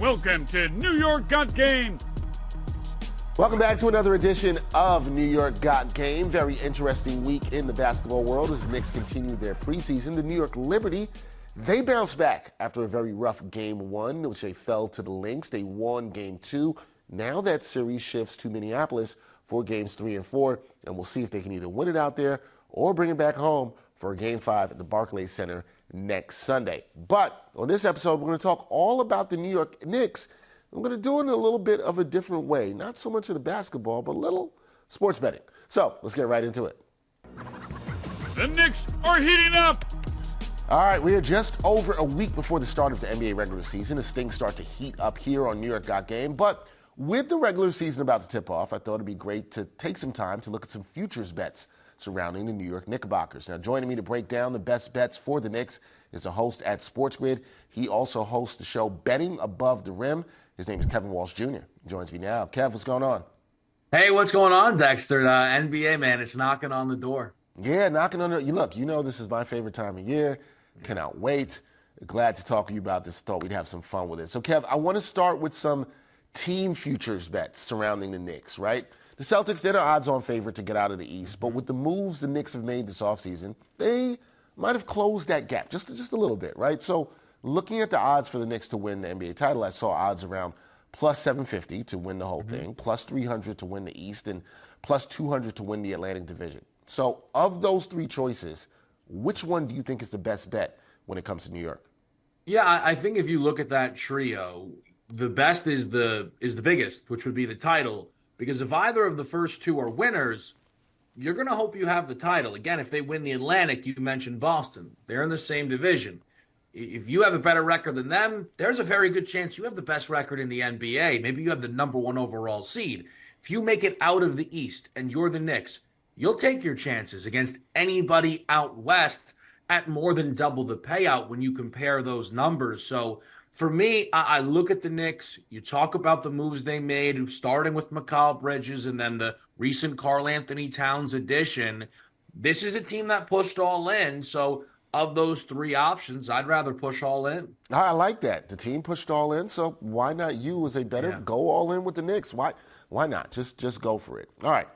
Welcome to New York Got Game. Welcome back to another edition of New York Got Game. Very interesting week in the basketball world as the Knicks continue their preseason. The New York Liberty, they bounced back after a very rough game one, which they fell to the Lynx. They won game two. Now that series shifts to Minneapolis for games 3 and 4, and we'll see if they can either win it out there or bring it back home for game 5 at the Barclays Center next Sunday. But on this episode, we're going to talk all about the New York Knicks. I'm going to do it in a little bit of a different way. Not so much of the basketball, but a little sports betting. So let's get right into it. The Knicks are heating up. All right, we are just over a week before the start of the NBA regular season as things start to heat up here on New York Got Game. But with the regular season about to tip off, I thought it'd be great to take some time to look at some futures bets surrounding the New York Knickerbockers. Now, joining me to break down the best bets for the Knicks is a host at SportsGrid. He also hosts the show Betting Above the Rim. His name is Kevin Walsh Jr. He joins me now. Kev, what's going on? Hey, what's going on, Dexter? NBA, man, it's knocking on the door. Yeah, knocking on the door. Look, you know this is my favorite time of year. Cannot wait. Glad to talk to you about this. Thought we'd have some fun with it. So, Kev, I want to start with some team futures bets surrounding the Knicks, right? The Celtics, they're the odds-on favorite to get out of the East, but with the moves the Knicks have made this offseason, they might have closed that gap just a little bit, right? So looking at the odds for the Knicks to win the NBA title, I saw odds around plus 750 to win the whole thing, plus 300 to win the East, and plus 200 to win the Atlantic Division. So of those three choices, which one do you think is the best bet when it comes to New York? Yeah, I think if you look at that trio, the best is the biggest, which would be the title. Because if either of the first two are winners, you're going to hope you have the title. Again, if they win the Atlantic, you mentioned Boston. They're in the same division. If you have a better record than them, there's a very good chance you have the best record in the NBA. Maybe you have the number 1 overall seed. If you make it out of the East and you're the Knicks, you'll take your chances against anybody out West at more than double the payout when you compare those numbers. So for me, I look at the Knicks. You talk about the moves they made, starting with Mikal Bridges and then the recent Karl-Anthony Towns addition. This is a team that pushed all in. So of those three options, I'd rather push all in. I like that. The team pushed all in, so why not you as a better go all in with the Knicks? Why not? Just go for it. All right.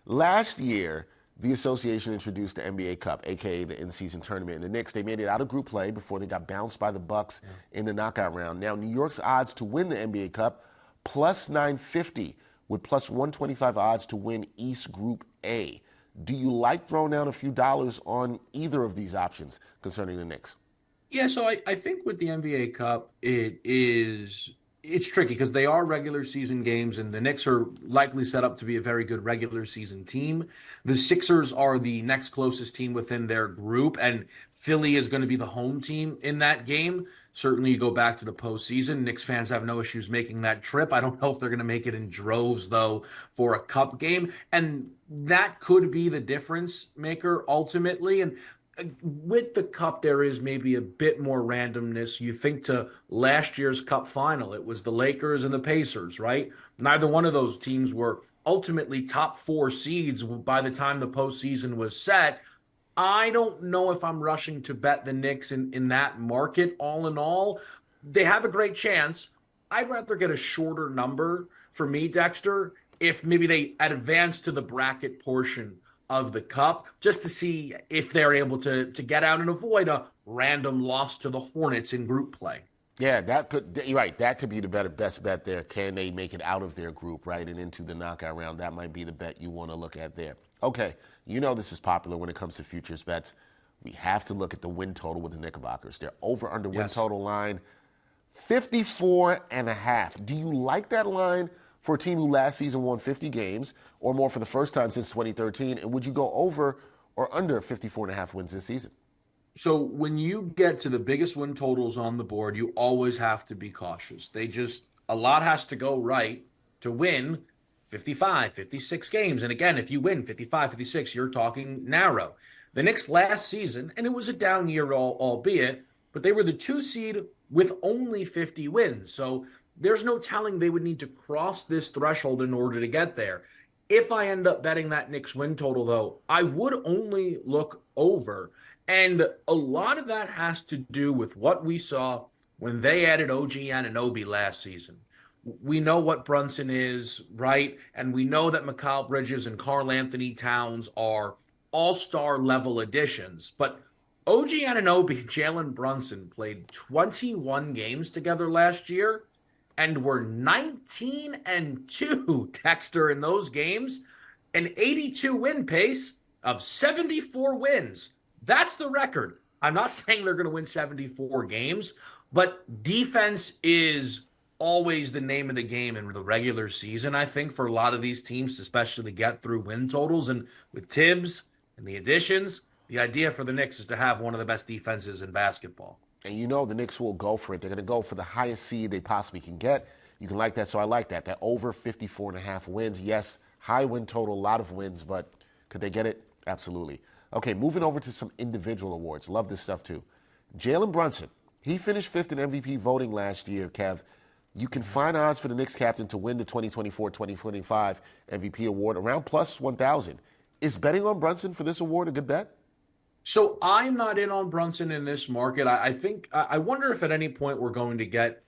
Last year, the association introduced the NBA Cup, a.k.a. the in-season tournament. And the Knicks, they made it out of group play before they got bounced by the Bucks in the knockout round. Now, New York's odds to win the NBA Cup, plus 950, with plus 125 odds to win East Group A. Do you like throwing down a few dollars on either of these options concerning the Knicks? Yeah, so I think with the NBA Cup, it's tricky because they are regular season games, and the Knicks are likely set up to be a very good regular season team. The Sixers are the next closest team within their group, and Philly is going to be the home team in that game. Certainly, you go back to the postseason. Knicks fans have no issues making that trip. I don't know if they're going to make it in droves, though, for a cup game. And that could be the difference maker ultimately. And with the cup, there is maybe a bit more randomness. You think to last year's cup final, it was the Lakers and the Pacers, right? Neither one of those teams were ultimately top 4 seeds by the time the postseason was set. I don't know if I'm rushing to bet the Knicks in that market. All in all, they have a great chance. I'd rather get a shorter number for me, Dexter, if maybe they advance to the bracket portion of the cup, just to see if they're able to get out and avoid a random loss to the Hornets in group play. Yeah, you're right. That could be the best bet there. Can they make it out of their group, right, and into the knockout round? That might be the bet you want to look at there. Okay, you know this is popular when it comes to futures bets. We have to look at the win total with the Knickerbockers. Their over-under win total line, 54.5. Do you like that line for a team who last season won 50 games or more for the first time since 2013? And would you go over or under 54.5 wins this season? So when you get to the biggest win totals on the board, you always have to be cautious. A lot has to go right to win 55, 56 games. And again, if you win 55, 56, you're talking narrow. The Knicks last season, and it was a down year albeit, but they were the 2 seed with only 50 wins. So there's no telling they would need to cross this threshold in order to get there. If I end up betting that Knicks win total, though, I would only look over. And a lot of that has to do with what we saw when they added OG Anunoby last season. We know what Brunson is, right? And we know that Mikal Bridges and Karl-Anthony Towns are all-star level additions. But OG Anunoby and Jalen Brunson played 21 games together last year and were 19-2, Dexter, in those games, an 82 win pace of 74 wins. That's the record. I'm not saying they're going to win 74 games, but defense is always the name of the game in the regular season, I think, for a lot of these teams, especially to get through win totals. And with Tibbs and the additions, the idea for the Knicks is to have one of the best defenses in basketball. And you know the Knicks will go for it. They're going to go for the highest seed they possibly can get. You can like that, so I like that. That over 54.5 wins. Yes, high win total, a lot of wins, but could they get it? Absolutely. Okay, moving over to some individual awards. Love this stuff too. Jalen Brunson, he finished fifth in MVP voting last year, Kev. You can find odds for the Knicks captain to win the 2024-2025 MVP award around plus 1,000. Is betting on Brunson for this award a good bet? So I'm not in on Brunson in this market. I wonder if at any point we're going to get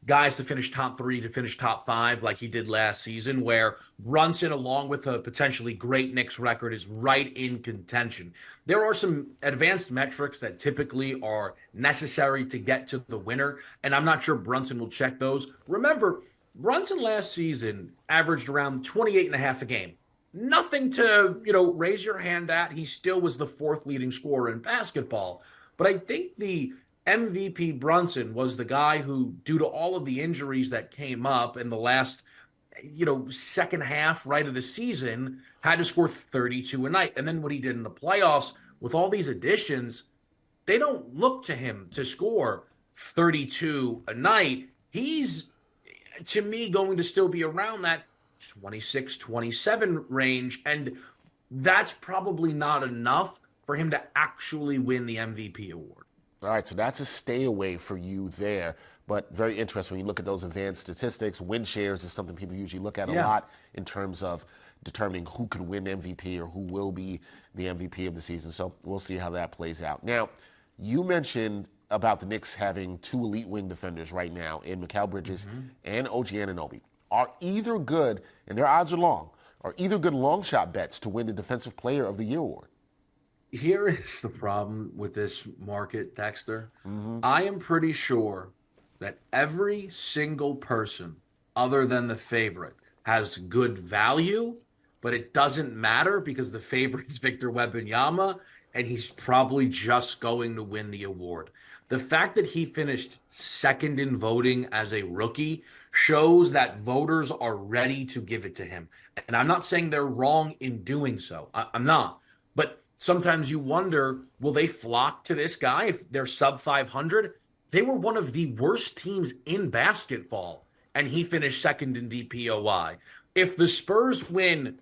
guys to finish top 3, to finish top 5 like he did last season, where Brunson, along with a potentially great Knicks record, is right in contention. There are some advanced metrics that typically are necessary to get to the winner, and I'm not sure Brunson will check those. Remember, Brunson last season averaged around 28.5 a game. Nothing to, raise your hand at. He still was the 4th leading scorer in basketball. But I think the MVP Brunson was the guy who, due to all of the injuries that came up in the last, second half right of the season, had to score 32 a night. And then what he did in the playoffs with all these additions, they don't look to him to score 32 a night. He's, to me, going to still be around that 26, 27 range. And that's probably not enough for him to actually win the MVP award. All right, so that's a stay away for you there. But very interesting when you look at those advanced statistics. Win shares is something people usually look at a lot in terms of determining who could win MVP or who will be the MVP of the season. So we'll see how that plays out. Now, you mentioned about the Knicks having 2 elite wing defenders right now in Mikal Bridges and OG Anunoby. Are either good, and their odds are long, are either good long shot bets to win the Defensive Player of the Year award? Here is the problem with this market, Dexter. I am pretty sure that every single person other than the favorite has good value, but it doesn't matter because the favorite is Victor Wembanyama, and he's probably just going to win the award. The fact that he finished 2nd in voting as a rookie shows that voters are ready to give it to him. And I'm not saying they're wrong in doing so. I'm not. But sometimes you wonder, will they flock to this guy if they're sub 500? They were one of the worst teams in basketball, and he finished 2nd in DPOY. If the Spurs win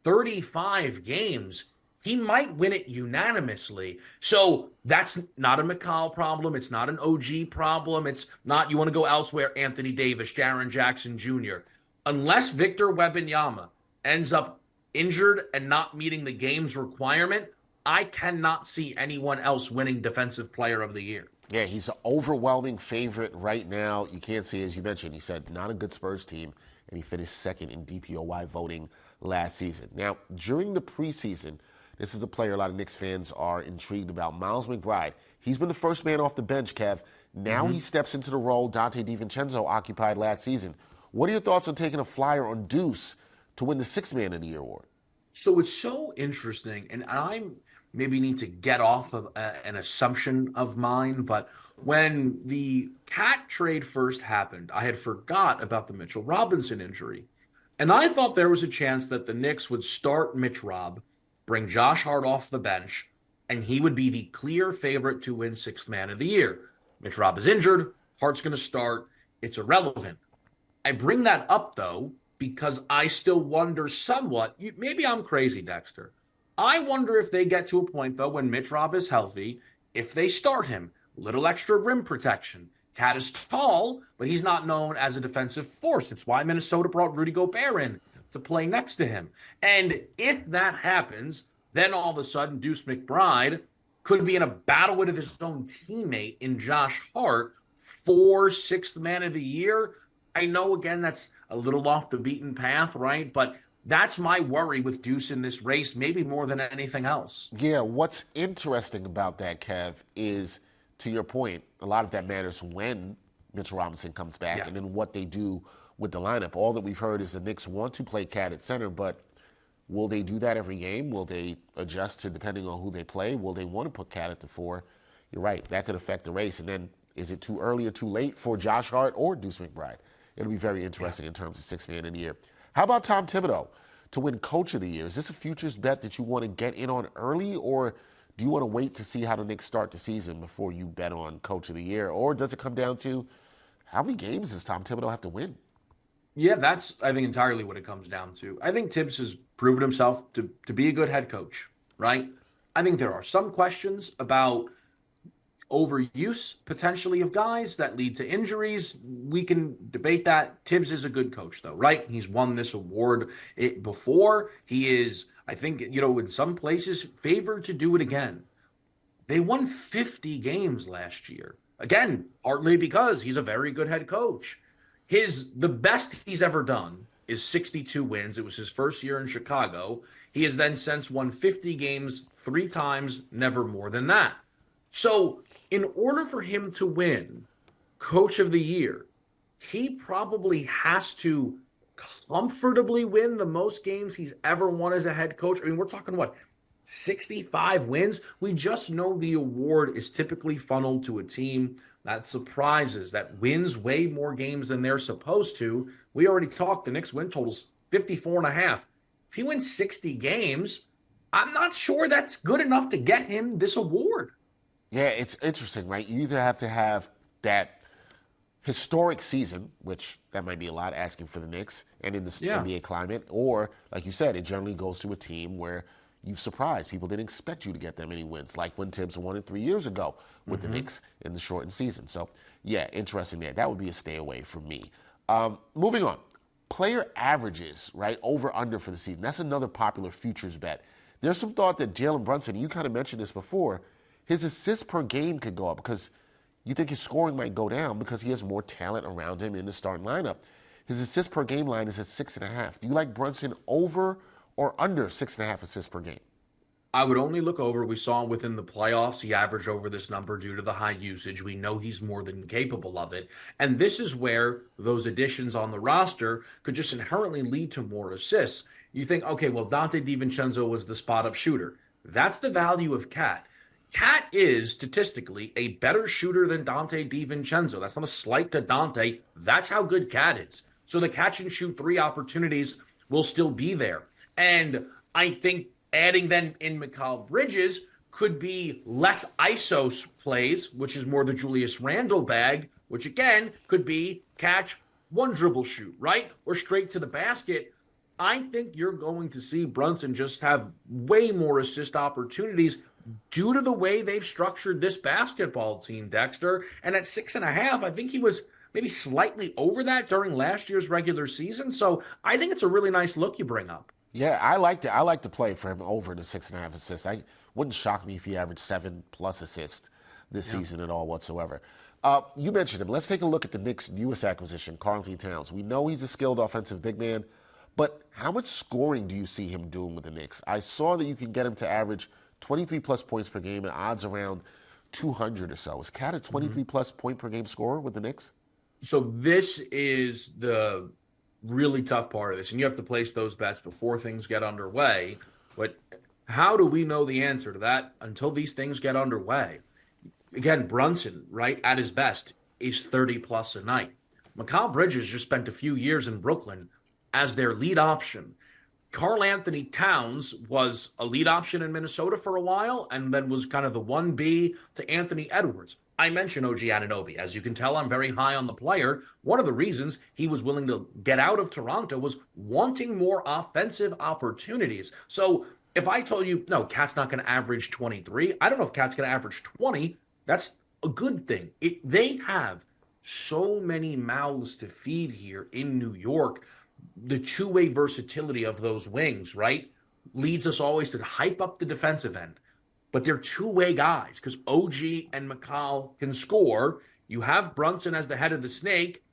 35 games, he might win it unanimously. So that's not a Mikal problem. It's not an OG problem. It's not, you want to go elsewhere, Anthony Davis, Jaren Jackson Jr. Unless Victor Wembanyama ends up injured and not meeting the game's requirement, I cannot see anyone else winning Defensive Player of the Year. Yeah, he's an overwhelming favorite right now. You can't see, as you mentioned, he said not a good Spurs team, and he finished 2nd in DPOY voting last season. Now, during the preseason, this is a player a lot of Knicks fans are intrigued about, Miles McBride. He's been the first man off the bench, Kev. Now he steps into the role Dante DiVincenzo occupied last season. What are your thoughts on taking a flyer on Deuce to win the 6th Man of the Year award? So it's so interesting, and I maybe need to get off of an assumption of mine, but when the Cat trade first happened, I had forgot about the Mitchell Robinson injury. And I thought there was a chance that the Knicks would start Mitch Rob, bring Josh Hart off the bench, and he would be the clear favorite to win 6th Man of the Year. Mitch Rob is injured. Hart's going to start. It's irrelevant. I bring that up, though, because I still wonder somewhat. Maybe I'm crazy, Dexter. I wonder if they get to a point, though, when Mitch Rob is healthy, if they start him, little extra rim protection. Cat is tall, but he's not known as a defensive force. It's why Minnesota brought Rudy Gobert in to play next to him. And if that happens, then all of a sudden Deuce McBride could be in a battle with his own teammate in Josh Hart 4 sixth man of the year. I know, again, that's a little off the beaten path, right? But that's my worry with Deuce in this race, maybe more than anything else. Yeah, what's interesting about that, Kev, is to your point, a lot of that matters when Mitchell Robinson comes back Yeah. and then what they do with the lineup. All that we've heard is the Knicks want to play Cat at center, but will they do that every game? Will they adjust to depending on who they play? Will they want to put Cat at the 4? You're right, that could affect the race. And then is it too early or too late for Josh Hart or Deuce McBride? It'll be very interesting in terms of sixth man of the year. How about Tom Thibodeau to win Coach of the Year? Is this a futures bet that you want to get in on early, or do you want to wait to see how the Knicks start the season before you bet on Coach of the Year? Or does it come down to how many games does Tom Thibodeau have to win? Yeah, that's, I think, entirely what it comes down to. I think Tibbs has proven himself to be a good head coach, right? I think there are some questions about overuse potentially of guys that lead to injuries. We can debate that. Tibbs is a good coach, though, right? He's won this award before. He is, I think, in some places, favored to do it again. They won 50 games last year. Again, partly because he's a very good head coach. The best he's ever done is 62 wins. It was his first year in Chicago. He has then since won 50 games 3 times, never more than that. So in order for him to win Coach of the Year, he probably has to comfortably win the most games he's ever won as a head coach. I mean, we're talking, 65 wins? We just know the award is typically funneled to a team that surprises, that wins way more games than they're supposed to. We already talked, the Knicks win total's 54.5. If he wins 60 games, I'm not sure that's good enough to get him this award. Yeah, it's interesting, right? You either have to have that historic season, which that might be a lot asking for the Knicks and in the NBA climate, or, like you said, it generally goes to a team where you've surprised. People didn't expect you to get that many wins, like when Tibbs won it 3 years ago with the Knicks in the shortened season. So, yeah, interesting there. That would be a stay away from me. Moving on. Player averages, right, over under for the season. That's another popular futures bet. There's some thought that Jalen Brunson, you kind of mentioned this before, his assists per game could go up because you think his scoring might go down because he has more talent around him in the starting lineup. His assist per game line is at 6.5. Do you like Brunson over or under 6.5 assists per game? I would only look over. We saw within the playoffs, he averaged over this number due to the high usage. We know he's more than capable of it. And this is where those additions on the roster could just inherently lead to more assists. You think, okay, well, Dante DiVincenzo was the spot-up shooter. That's the value of Cat. Cat is statistically a better shooter than Dante DiVincenzo. That's not a slight to Dante. That's how good Cat is. So the catch and shoot 3 opportunities will still be there. And I think adding then in Mikal Bridges could be less ISO plays, which is more the Julius Randle bag, which again could be catch, 1 dribble shoot, right? Or straight to the basket. I think you're going to see Brunson just have way more assist opportunities due to the way they've structured this basketball team, Dexter. And at 6.5, I think he was maybe slightly over that during last year's regular season. So I think it's a really nice look you bring up. Yeah, I like to play for him over the 6.5 assists. I wouldn't shock me if he averaged 7+ assists this season at all whatsoever. You mentioned him. Let's take a look at the Knicks' newest acquisition, Karl-Anthony Towns. We know he's a skilled offensive big man, but how much scoring do you see him doing with the Knicks? I saw that you can get him to average 23+ points per game and odds around 200 or so. Is Cat a 23+ point per game scorer with the Knicks? So this is the really tough part of this, and you have to place those bets before things get underway. But how do we know the answer to that until these things get underway? Again, Brunson, right, at his best, is 30+ a night. Mikal Bridges just spent a few years in Brooklyn as their lead option. Karl-Anthony Towns was a lead option in Minnesota for a while and then was kind of the 1B to Anthony Edwards. I mentioned OG Anunoby. As you can tell, I'm very high on the player. One of the reasons he was willing to get out of Toronto was wanting more offensive opportunities. So if I told you, no, Cat's not going to average 23, I don't know if Cat's going to average 20. That's a good thing. They have so many mouths to feed here in New York. The two-way versatility of those wings, right, leads us always to hype up the defensive end. But they're two-way guys because OG and Mikal can score. You have Brunson as the head of the snake.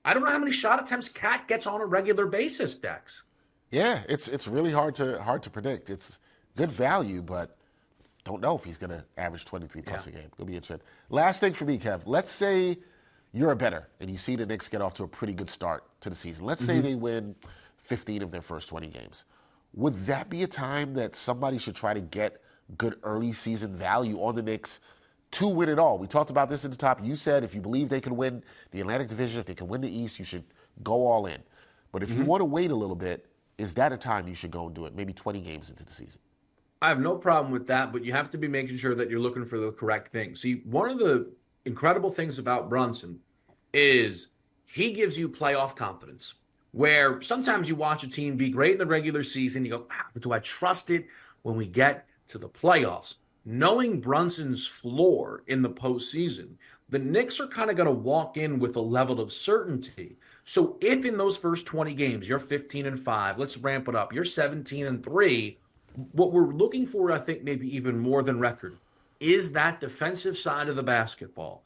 I don't know how many shot attempts Cat gets on a regular basis, Dex. Yeah, it's really hard to predict. It's good value, but don't know if he's going to average 23 plus a game. It'll be interesting. Last thing for me, Kev. Let's say you're a bettor and you see the Knicks get off to a pretty good start to the season. Let's say they win 15 of their first 20 games. Would that be a time that somebody should try to get good early season value on the Knicks to win it all? We talked about this at the top. You said if you believe they can win the Atlantic Division, if they can win the East, you should go all in. But if you want to wait a little bit, is that a time you should go and do it? Maybe 20 games into the season. I have no problem with that, but you have to be making sure that you're looking for the correct thing. See, one of the incredible things about Brunson is he gives you playoff confidence, where sometimes you watch a team be great in the regular season, you go, wow, but do I trust it when we get to the playoffs? Knowing Brunson's floor in the postseason, the Knicks are kind of going to walk in with a level of certainty. So if in those first 20 games you're 15-5, let's ramp it up, you're 17-3, what we're looking for, I think, maybe even more than record, is that defensive side of the basketball.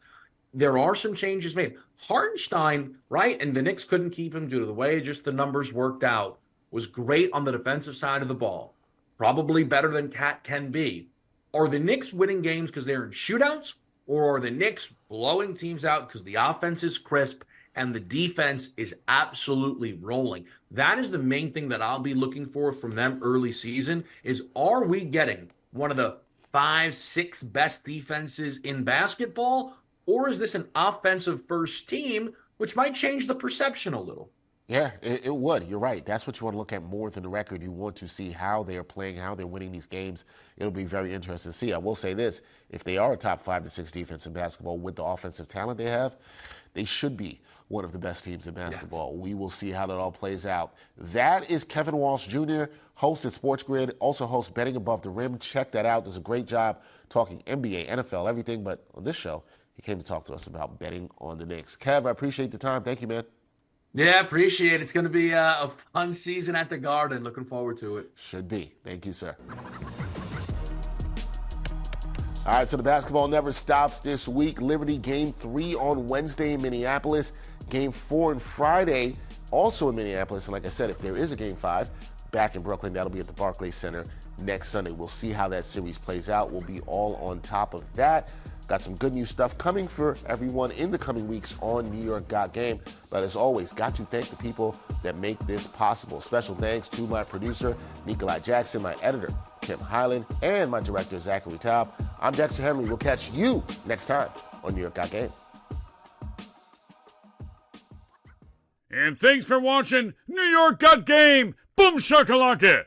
There are some changes made. Hartenstein, right, and the Knicks couldn't keep him due to the way just the numbers worked out, was great on the defensive side of the ball. Probably better than Cat can be. Are the Knicks winning games because they're in shootouts, or are the Knicks blowing teams out because the offense is crisp and the defense is absolutely rolling? That is the main thing that I'll be looking for from them early season, is are we getting one of the 5-6 best defenses in basketball, or is this an offensive first team, which might change the perception a little? Yeah, it would. You're right. That's what you want to look at more than the record. You want to see how they are playing, how they're winning these games. It'll be very interesting to see. I will say this. If they are a top 5 to 6 defense in basketball with the offensive talent they have, they should be one of the best teams in basketball. Yes. We will see how that all plays out. That is Kevin Walsh Jr., host at SportsGrid, also hosts Betting Above the Rim. Check that out. Does a great job talking NBA, NFL, everything. But on this show, he came to talk to us about betting on the Knicks. Kev, I appreciate the time. Thank you, man. Yeah, appreciate it. It's going to be a fun season at the Garden. Looking forward to it. Should be. Thank you, sir. All right, so the basketball never stops this week. Liberty Game 3 on Wednesday in Minneapolis. Game 4 on Friday, also in Minneapolis. And like I said, if there is a Game 5 back in Brooklyn, that'll be at the Barclays Center next Sunday. We'll see how that series plays out. We'll be all on top of that. Got some good new stuff coming for everyone in the coming weeks on New York Got Game. But as always, got to thank the people that make this possible. Special thanks to my producer, Nikolai Jackson, my editor, Kim Highland, and my director, Zachary Taub. I'm Dexter Henry. We'll catch you next time on New York Got Game. And thanks for watching New York Got Game. Boom shakalaka.